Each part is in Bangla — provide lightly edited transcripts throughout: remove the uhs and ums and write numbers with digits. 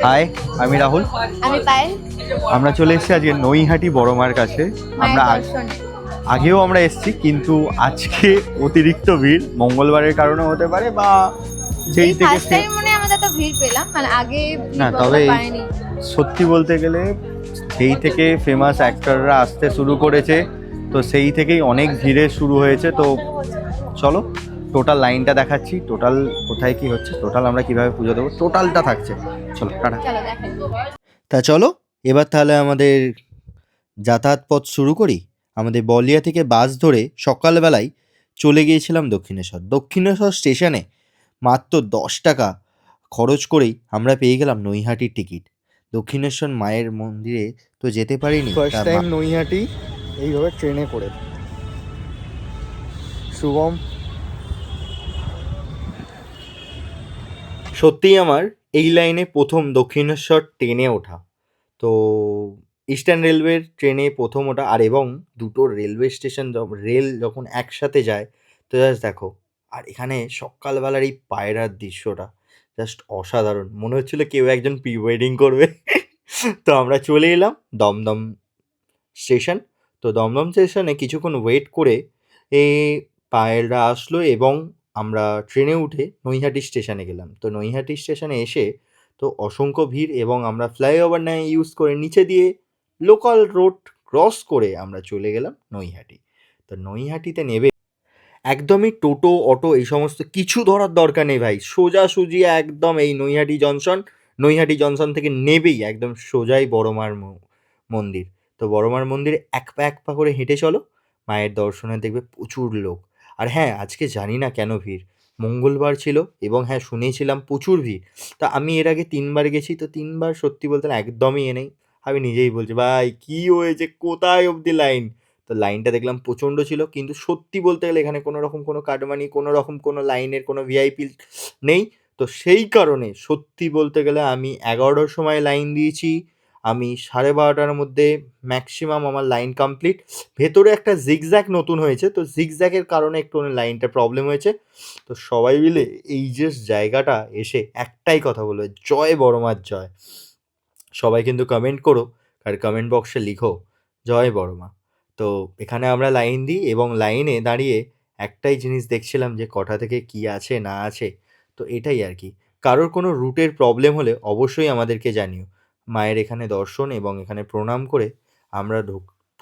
হাই, আমি রাহুল। আমি পায়েল। আমরা চলে এসেছি আজকে নৈহাটি বড়মার কাছে। আমরা আগেও আমরা এসেছি, কিন্তু আজকে অতিরিক্ত ভিড়, মঙ্গলবারের কারণে হতে পারে বা যেই থেকে ফার্স্ট টাইম মনে আমরা তো ভিড় পেলাম, মানে আগে না, তবে পাইনি। সত্যি বলতে গেলে সেই থেকে ফেমাস অ্যাক্টররা আসতে শুরু করেছে, তো সেই থেকেই অনেক ভিড়ে শুরু হয়েছে। তো চলো টোটাল লাইনটা দেখাচ্ছি, টোটাল কোথায় কি হচ্ছে, টোটাল আমরা কিভাবে পুজো দেবো, টোটালটা থাকছে। চলো টাটা। তা চলো এবার তাহলে আমাদের যাতায়াত পথ শুরু করি। আমাদের বলিয়া থেকে বাস ধরে সকালবেলায় চলে গিয়েছিলাম দক্ষিণেশ্বর। দক্ষিণেশ্বর স্টেশনে মাত্র 10 টাকা খরচ করেই আমরা পেয়ে গেলাম নৈহাটির টিকিট। দক্ষিণেশ্বর মায়ের মন্দিরে তো যেতে পারিনি, ফার্স্ট টাইম নৈহাটি এইভাবে ট্রেনে করে। শুভম, সত্যিই আমার এই লাইনে প্রথম দক্ষিণেশ্বর ট্রেনে ওঠা। তো ইস্টার্ন রেলওয়ের ট্রেনে প্রথম ওঠা, আর এবং দুটো রেলওয়ে স্টেশন রেল যখন একসাথে যায় তো জাস্ট দেখো। আর এখানে সকালবেলার এই পায়রার দৃশ্যটা জাস্ট অসাধারণ, মনে হচ্ছিল কেউ একজন প্রি ওয়েডিং করবে। তো আমরা চলে এলাম দমদম স্টেশন। তো দমদম স্টেশনে কিছুক্ষণ ওয়েট করে পায়রা আসলো এবং আমরা ট্রেনে উঠে নৈহাটি স্টেশনে গেলাম। তো নৈহাটি স্টেশনে এসে তো অসংখ্য ভিড়, এবং আমরা ফ্লাইওভার না ইউজ করে নিচে দিয়ে লোকাল রোড ক্রস করে আমরা চলে গেলাম নৈহাটি। তো নৈহাটিতে নেবে একদমই টোটো অটো এই সমস্ত কিছু ধরার দরকার নেই ভাই, সোজাসুজি একদম এই নৈহাটি জংশন। নৈহাটি জংশন থেকে নেবেই একদম সোজাই বড়মার মন্দির। তো বড়মার মন্দিরে এক পা করে হেঁটে চলো, মায়ের দর্শনে দেখবে প্রচুর লোক। আর হ্যাঁ, আজকে জানি না কেন ভিড়, মঙ্গলবার ছিল এবং হ্যাঁ শুনেছিলাম প্রচুর ভিড়। তা আমি এর আগে 3বার গেছি, তো 3বার সত্যি বলতে না একদমই নেই। আমি নিজেই বলছি ভাই কী হয়েছে, কোথায় অবধি লাইন। তো লাইনটা দেখলাম প্রচণ্ড ছিল, কিন্তু সত্যি বলতে গেলে এখানে কোনো রকম কোনো কাটমানি, কোনো রকম কোনো লাইনের কোনো ভিআইপি নেই। তো সেই কারণে সত্যি বলতে গেলে আমি 11টার সময় লাইন দিয়েছি, আমি 12:30টার মধ্যে ম্যাক্সিমাম আমার লাইন কমপ্লিট। ভেতরে একটা জিগজ্যাগ নতুন হয়েছে, তো জিগজ্যাগের কারণে একটু লাইনটা প্রবলেম হয়েছে। তো সবাই মিলে এই যে জায়গাটা এসে একটাই কথা বলবে, জয় বড়মার জয়। সবাই কিন্তু কমেন্ট করো, আর কমেন্ট বক্সে লিখো জয় বড়মা। তো এখানে আমরা লাইন দিই এবং লাইনে দাঁড়িয়ে একটাই জিনিস দেখছিলাম যে কটা থেকে কি আছে না আছে। তো এটাই আর কি, কারোর কোনো রুটের প্রবলেম হলে অবশ্যই আমাদেরকে জানিও। মায়ের এখানে দর্শন এবং এখানে প্রণাম করে আমরা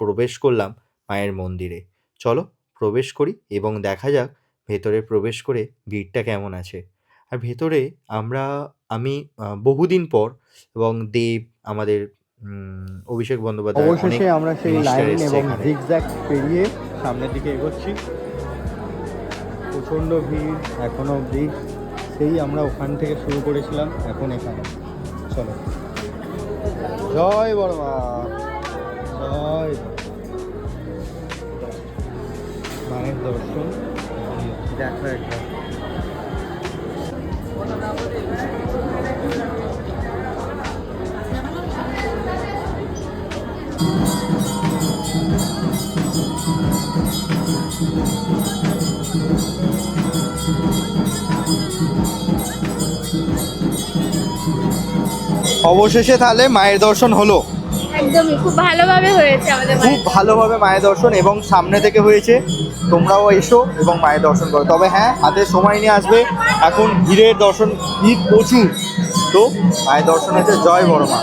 প্রবেশ করলাম মায়ের মন্দিরে। চলো প্রবেশ করি এবং দেখা যাক ভেতরে প্রবেশ করে ভিড়টা কেমন আছে। আর ভেতরে আমি বহুদিন পর এবং দেব আমাদের অভিষেক বন্দ্যোপাধ্যায় অবশেষে আমরা সেই লাইন এবং জিগজ্যাগ পেরিয়ে সামনের দিকে এগোচ্ছি। প্রচণ্ড ভিড় এখনো অবধি, সেই আমরা ওখান থেকে শুরু করেছিলাম, এখন এখানে। চলো জয় বড়মা, জয় মায়ের দর্শন দেখো একবার। অবশেষে তাহলে মায়ের দর্শন হলো, একদমই খুব ভালোভাবে হয়েছে আমাদের, খুব ভালোভাবে মায়ের দর্শন এবং সামনে থেকে হয়েছে। তোমরাও এসো এবং মায়ের দর্শন করো, তবে হ্যাঁ হাতে সময় নিয়ে আসবে, এখন ভিড়ের দর্শন, ভিড় প্রচুর। তো মায়ের দর্শন হচ্ছে জয় বড়মা।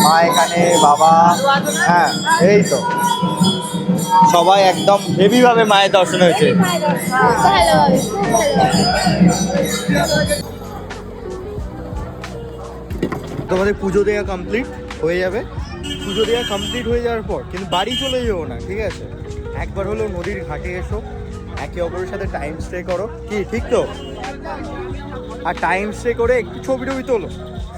মা এখানে, বাবা, হ্যাঁ এই তো সবাই একদম হেভিভাবে মায়ের দর্শন হয়েছে। তোমাদের পুজো দেওয়া কমপ্লিট হয়ে যাবে। পুজো দেওয়া কমপ্লিট হয়ে যাওয়ার পর কিন্তু বাড়ি চলে যেও না, ঠিক আছে? একবার হলো নদীর ঘাটে এসো, একে অপরের সাথে টাইম স্টে করো, কি ঠিক তো? আর টাইম স্টে করে একটু ছবি টবি তোলো,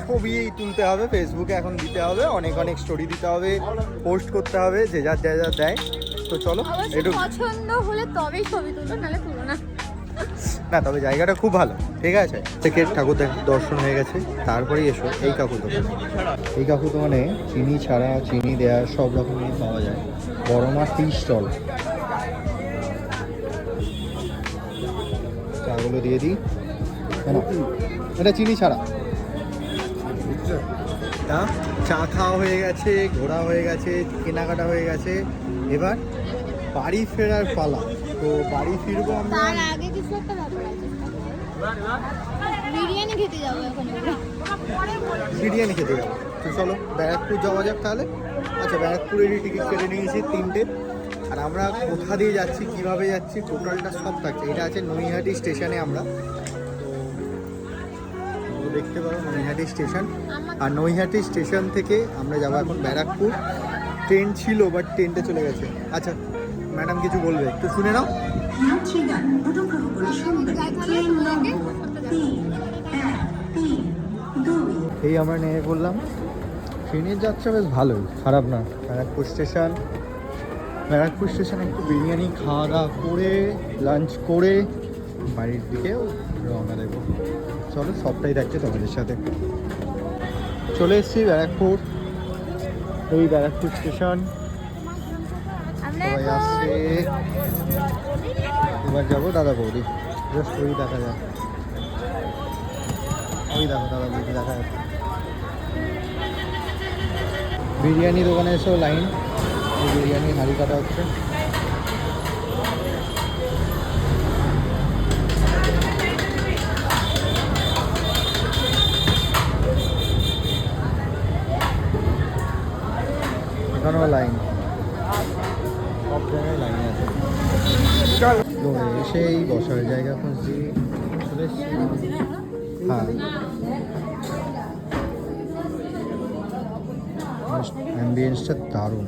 ছবি তুলতে হবে, ফেসবুকে এখন দিতে হবে, অনেক অনেক স্টোরি দিতে হবে, পোস্ট করতে হবে, যে যার যা যা দেয়। তো চলো একটু পছন্দ হলে তবেই ছবি তুলো, নাহলে তুলো না। না, তবে জায়গাটা খুব ভালো, ঠিক আছে? থেকে ঠাকুর দর্শন হয়ে গেছে, তারপরেই এসো এই কাকুর দোকানে। এই কাকুর দোকানে চিনি ছাড়া, চিনি দেওয়া সব রকমই পাওয়া যায়। বড়মা টি স্টল, চাগুলো দিয়ে দিই। এটা চিনি ছাড়া, তা চা খাওয়া হয়ে গেছে, ঘোরা হয়ে গেছে, কেনাকাটা হয়ে গেছে, এবার বাড়ি ফেরার পালা। তো বাড়ি ফিরবো আমরা। তার আগে কিছু একটা ব্যাপার আছে, বিরিয়ানি খেতে যাবো এখন আমরা। বিরিয়ানি খেতে যাবো। তো চলো ব্যারাকপুর যাওয়া যাক তাহলে। আচ্ছা, ব্যারাকপুরেরই টিকিট কেটে নিয়েছি 3টে। আর আমরা কোথা দিয়ে যাচ্ছি, কিভাবে যাচ্ছি, টোটালটা সব থাকছে। এটা আছে নৈহাটি স্টেশনে আমরা, তো দেখতে পারো নৈহাটি স্টেশন। আর নৈহাটি স্টেশন থেকে আমরা যাবো এখন ব্যারাকপুর। ট্রেন ছিল বাট ট্রেনটা চলে গেছে। আচ্ছা ম্যাডাম কিছু বলবে, একটু শুনে নাও। যাত্রীগণ অনুগ্রহ করে শুনবেন ট্রেন নম্বর 31332। এই আমরা নেমে পড়লাম। ট্রেনের যাত্রা বেশ ভালোই, খারাপ না। ব্যারাকপুর স্টেশন, ব্যারাকপুর স্টেশনে একটু বিরিয়ানি খাওয়া দাওয়া করে, লাঞ্চ করে বাড়ির দিকেও রওনা দেবো। চলো সবটাই থাকছে তোমাদের সাথে। চলে এসেছি ব্যারাকপুর, এই ব্যারাকপুর স্টেশন। আমরা সবাই এখন আসছে, এবার যাবো দাদা বৌদি। জাস্ট ওই দেখা যায়, ওই দেখো দাদা বৌদি দেখা যাচ্ছে। বিরিয়ানি দোকানে এসেও লাইন, এই বিরিয়ানি হাঁড়ি কাটা হচ্ছে। এখানেও লাইন, সব জায়গায় লাইন আছে। তো এসেই বসার জায়গা খুঁজছি, চলে এসছি। হ্যাঁ, অ্যাম্বিয়েন্সটা দারুণ।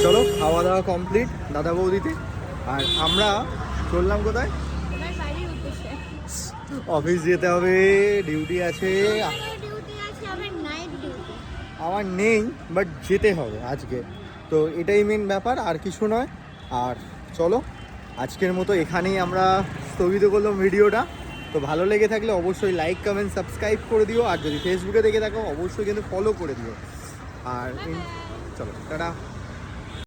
চলো খাওয়া দাওয়া কমপ্লিট দাদা বৌদিতে। আর আমরা চললাম কোথায়? তোমার বাড়ির উদ্দেশ্যে। অফিস যেতে হবে, ডিউটি আছে। ডিউটি আছে, আবার নাইট ডিউটি। আমার নেই বাট যেতে হবে আজকে, তো এটাই মেন ব্যাপার, আর কিছু নয়। আর চলো আজকের মতো এখানেই আমরা স্থগিত করলাম ভিডিওটা। তো ভালো লেগে থাকলে অবশ্যই লাইক কমেন্ট সাবস্ক্রাইব করে দিও, আর যদি ফেসবুকে দেখে থাকো অবশ্যই কিন্তু ফলো করে দিও। আর চলো টাটা।